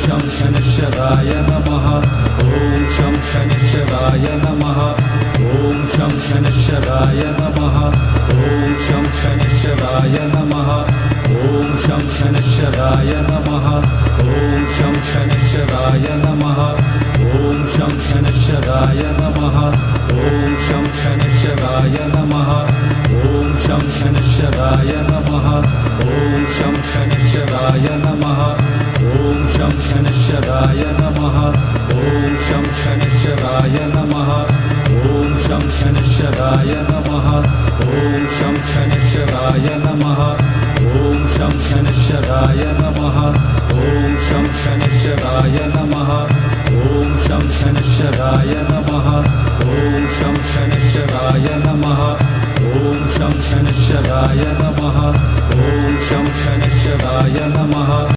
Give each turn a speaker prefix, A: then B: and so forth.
A: शं शनिश्चराय नमः ॐ शं शनिश्चराय नमः ॐ शं शनिश्चराय नमः ॐ शं शनिश्चराय नमः ॐ शं शनिश्चराय नमः ॐ शं शनिश्चराय नमः ॐ शं शनिश्चराय नमः ॐ शं शनिश्चराय नमः ॐ शं शनिश्चराय नमः ॐ शं शनिश्चराय नमः ॐ शं शनिश्चराय नमः ॐ शं शनिश्चराय नमः ॐ शं शनिश्चराय नमः ॐ शं शनिश्चराय नमः ॐ शं शनिश्चराय नमः ॐ शं शनिश्चराय नमः ॐ शं शनिश्चराय नमः ॐ शं शनिश्चराय नमः ॐ शं शनिश्चराय नमः ॐ शं शनिश्चराय नमः